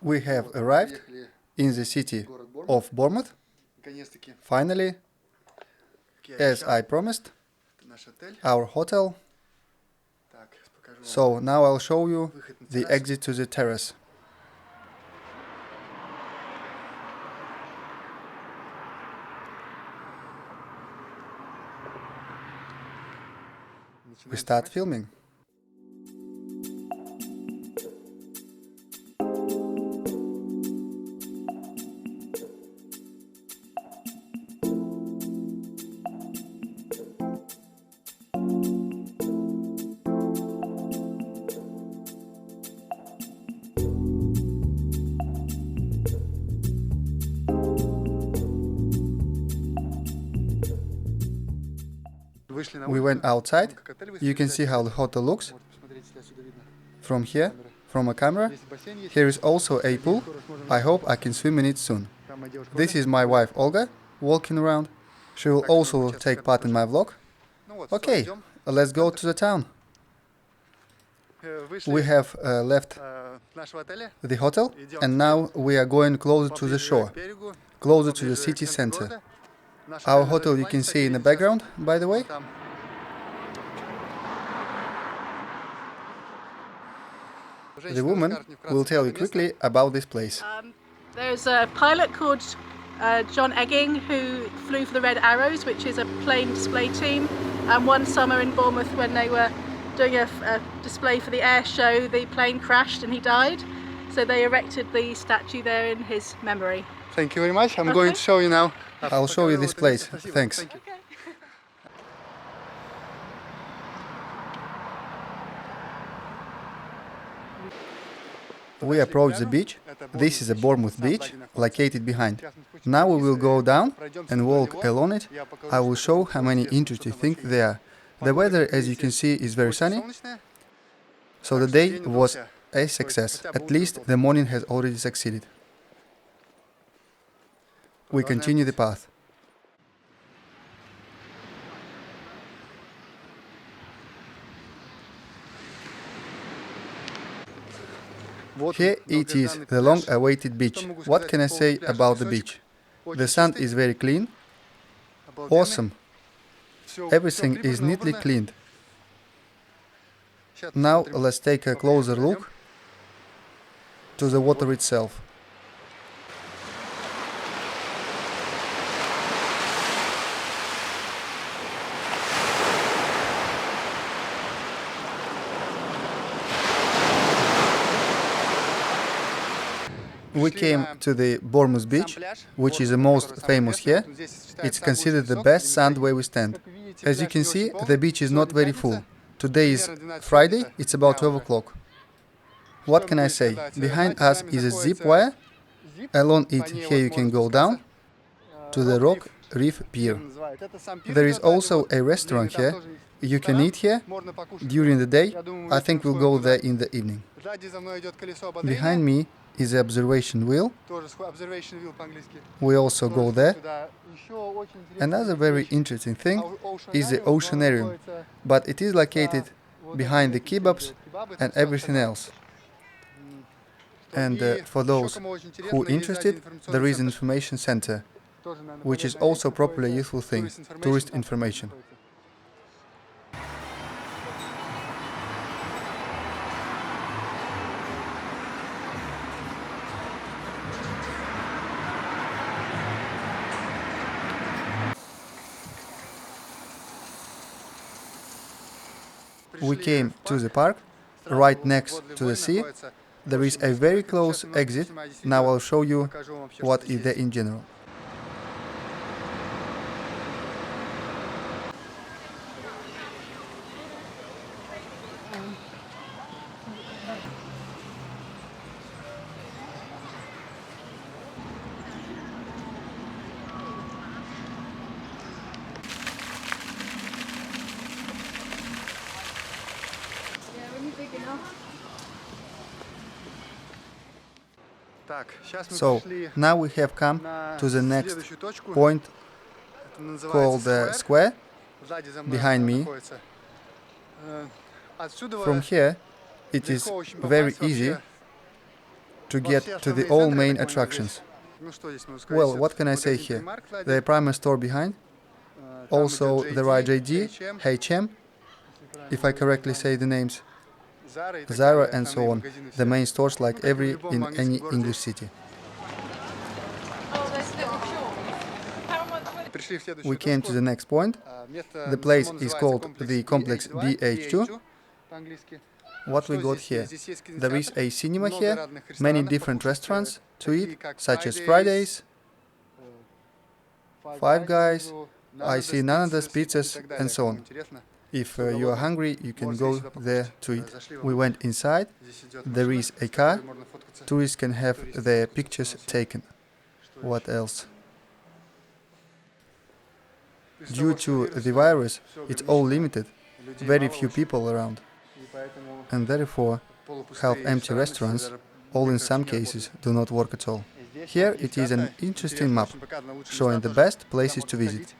We have arrived in the city of Bournemouth. Finally, as I promised, our hotel. So now I'll show you the exit to the terrace. We start filming. We went outside. You can see how the hotel looks from here, from a camera. Here is also a pool. I hope I can swim in it soon. This is my wife Olga walking around. She will also take part in my vlog. Okay, let's go to the town. We have left the hotel and now we are going closer to the shore, closer to the city center. Our hotel you can see in the background, by the way. The woman will tell you quickly about this place. There's a pilot called John Egging who flew for the Red Arrows, which is a plane display team. And one summer in Bournemouth when they were doing a display for the air show, the plane crashed and he died. So they erected the statue there in his memory. Thank you very much. I'm going to show you now. I'll show you this place. Thanks. Okay. We approach the beach. This is a Bournemouth Beach, located behind. Now we will go down and walk along it. I will show how many interesting things there are. The weather, as you can see, is very sunny. So the day was a success. At least the morning has already succeeded. We continue the path. Here it is, the long-awaited beach. What can I say about the beach? The sand is very clean. Awesome. Everything is neatly cleaned. Now let's take a closer look to the water itself. We came to the Bournemouth Beach, which is the most famous here. It's considered the best sand where we stand. As you can see, the beach is not very full. Today is Friday, it's about 12 o'clock. What can I say? Behind us is a zip wire. Along it, here you can go down to the rock Reef Pier. There is also a restaurant here. You can eat here during the day. I think we'll go there in the evening. Behind me is the observation wheel. We also go there. Another very interesting thing is the Oceanarium, but it is located behind the kebabs and everything else. And for those who are interested, there is an information center, which is also properly a useful thing, tourist information. We came to the park, right next to the sea. There is a very close exit. Now I'll show you what is there in general. So now we have come to the next point called the square behind me. From here it is very easy to get to the all main attractions. Well, what can I say here? The primer store behind, also the JD, H&M, if I correctly say the names, Zara and so on, the main stores like in any English city. We came to the next point. The place is called the complex BH2. What we got here? There is a cinema here, many different restaurants to eat, such as Fridays, Five Guys, I see Nando's, pizzas, and so on. If you are hungry, you can go there to eat. We went inside. There is a car. Tourists can have their pictures taken. What else? Due to the virus, it's all limited. Very few people around. And therefore, half-empty restaurants, all in some cases, do not work at all. Here it is an interesting map, showing the best places to visit.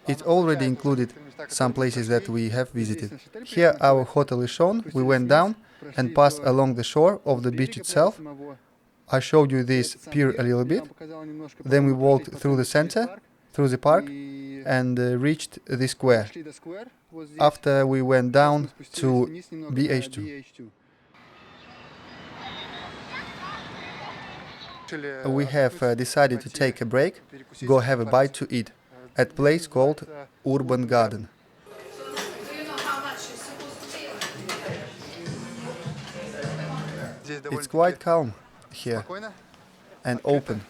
It already included some places that we have visited. Here our hotel is shown. We went down and passed along the shore of the beach itself. I showed you this pier a little bit. Then we walked through the center, through the park, and reached the square. After we went down to BH2. We have decided to take a break, go have a bite to eat, at a place called Urban Garden. It's quite calm here and open,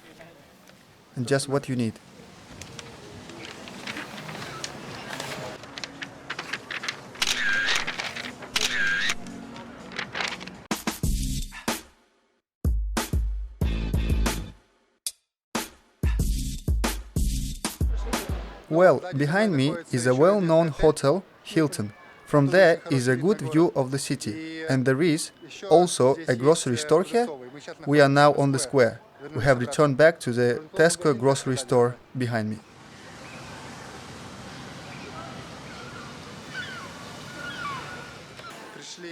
and just what you need. Well, behind me is a well-known hotel, Hilton. From there is a good view of the city, and there is also a grocery store here. We are now on the square. We have returned back to the Tesco grocery store behind me.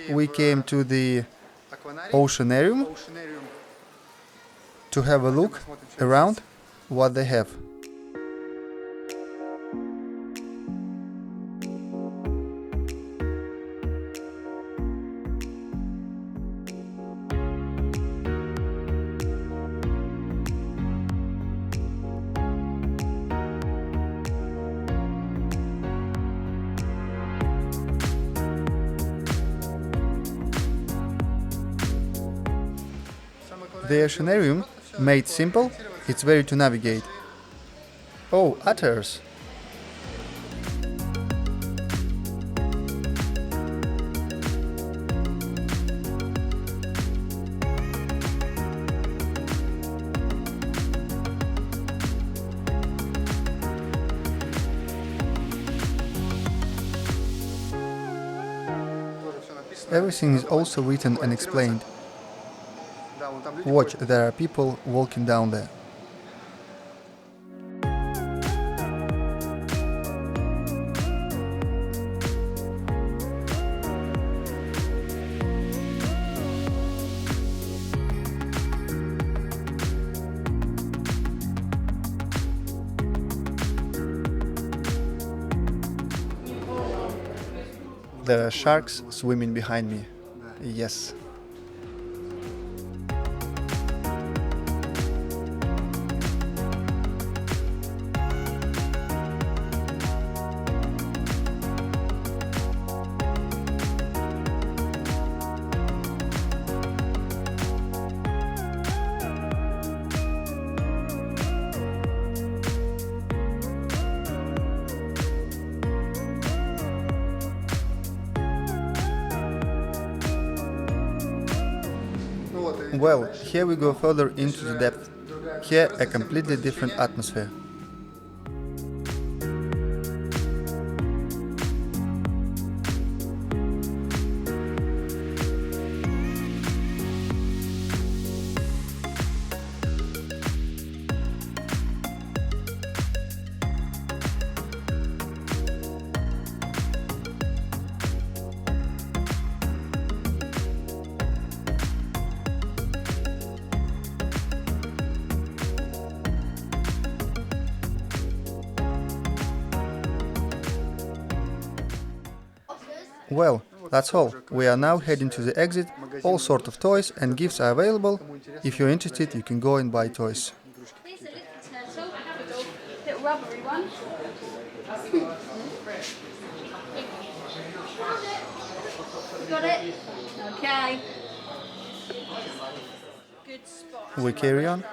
We came to the Oceanarium to have a look around what they have. The Oceanarium, made simple, it's very to navigate. Oh, otters! Everything is also written and explained. Watch, there are people walking down there. There are sharks swimming behind me. Yes. Well, here we go further into the depth. Here a completely different atmosphere. Well, that's all. We are now heading to the exit. All sorts of toys and gifts are available. If you're interested, you can go and buy toys. Little rubbery one. Got it? Okay. Good spot. We carry on.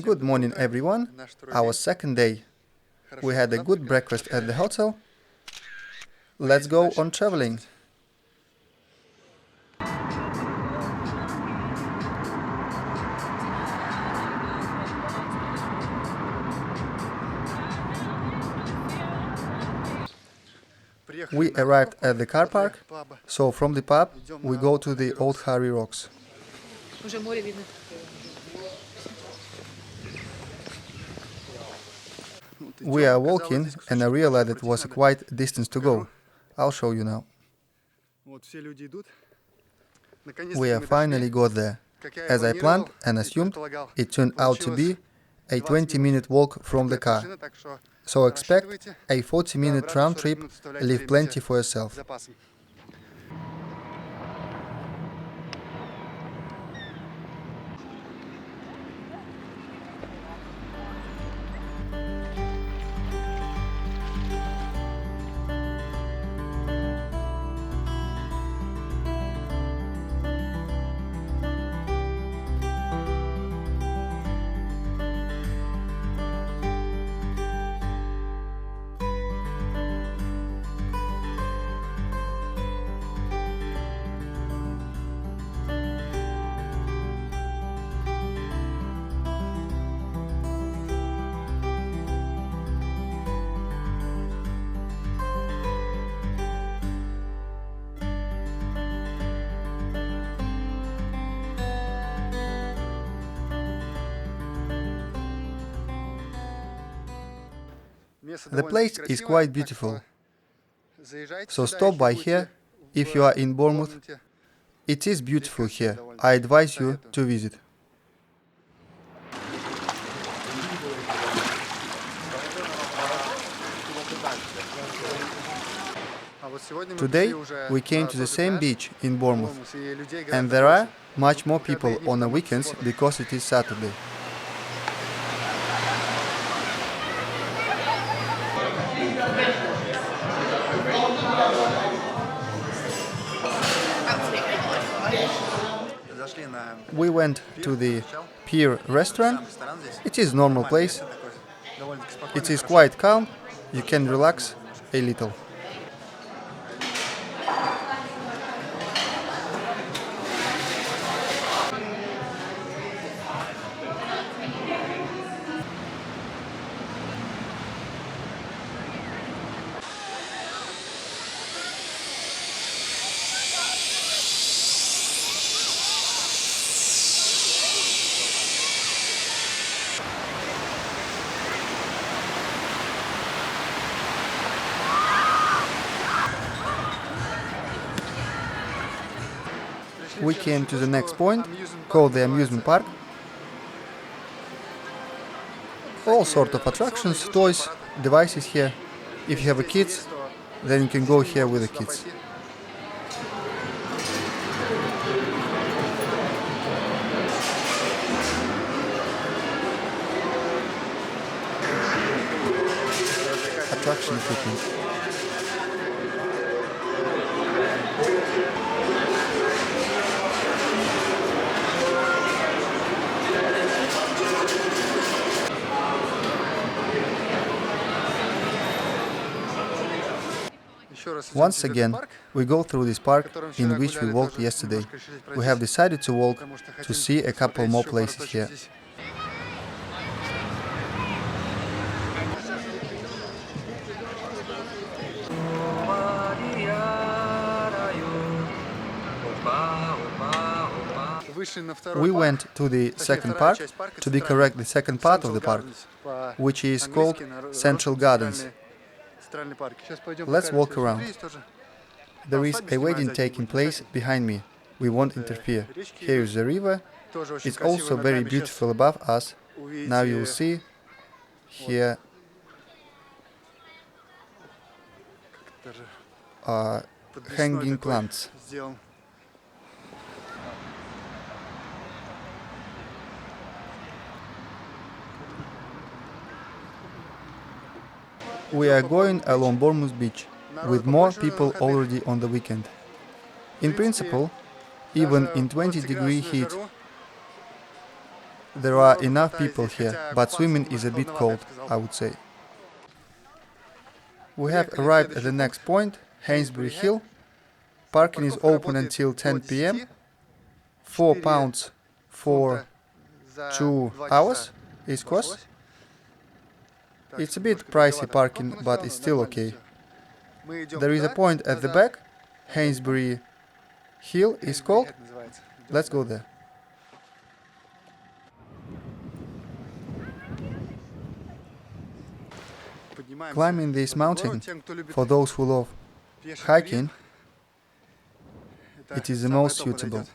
Good morning, everyone. Our second day. We had a good breakfast at the hotel. Let's go on traveling. We arrived at the car park, so from the pub we go to the Old Harry Rocks. We are walking and I realized it was quite a distance to go. I'll show you now. We have finally got there. As I planned and assumed, it turned out to be a 20-minute walk from the car. So expect a 40-minute round trip, leave plenty for yourself. The place is quite beautiful, so stop by here if you are in Bournemouth. It is beautiful here. I advise you to visit. Today we came to the same beach in Bournemouth, and there are much more people on the weekends because it is Saturday. We went to the Pier restaurant. It is a normal place. It is quite calm. You can relax a little. We came to the next point, called the amusement park. All sorts of attractions, toys, devices here. If you have a kids, then you can go here with the kids. construction equipment. Once again, we go through this park in which we walked yesterday. We have decided to walk to see a couple more places here. We went to the second park, to be correct, the second part of the park, which is called Central Gardens. Let's walk around. There is a wedding taking place behind me. We won't interfere. Here is the river. It's also very beautiful above us. Now you will see here are hanging plants. We are going along Bournemouth Beach, with more people already on the weekend. In principle, even in 20-degree heat, there are enough people here, but swimming is a bit cold, I would say. We have arrived at the next point, Hengistbury Hill. Parking is open until 10 p.m. £4 for 2 hours is cost. It's a bit pricey parking, but it's still okay. There is a point at the back, Hengistbury Hill is called. Let's go there. Climbing this mountain, for those who love hiking, it is the most suitable.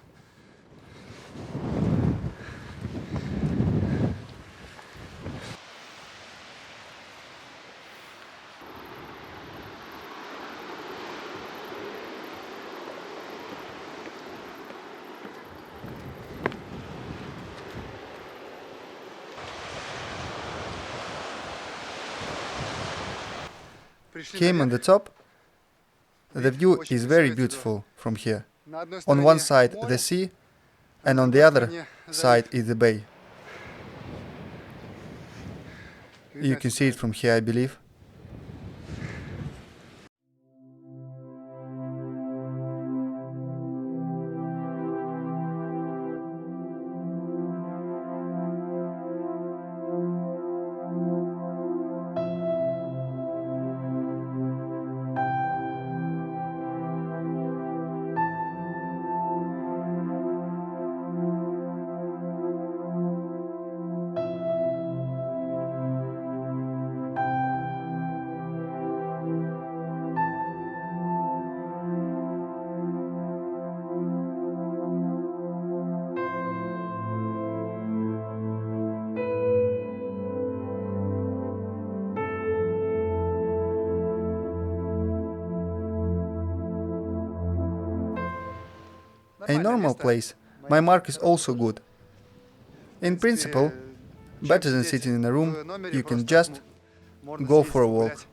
Came on the top. The view is very beautiful from here. On one side the sea, and on the other side is the bay. You can see it from here, I believe. A normal place, my mark is also good. In principle, better than sitting in a room, you can just go for a walk.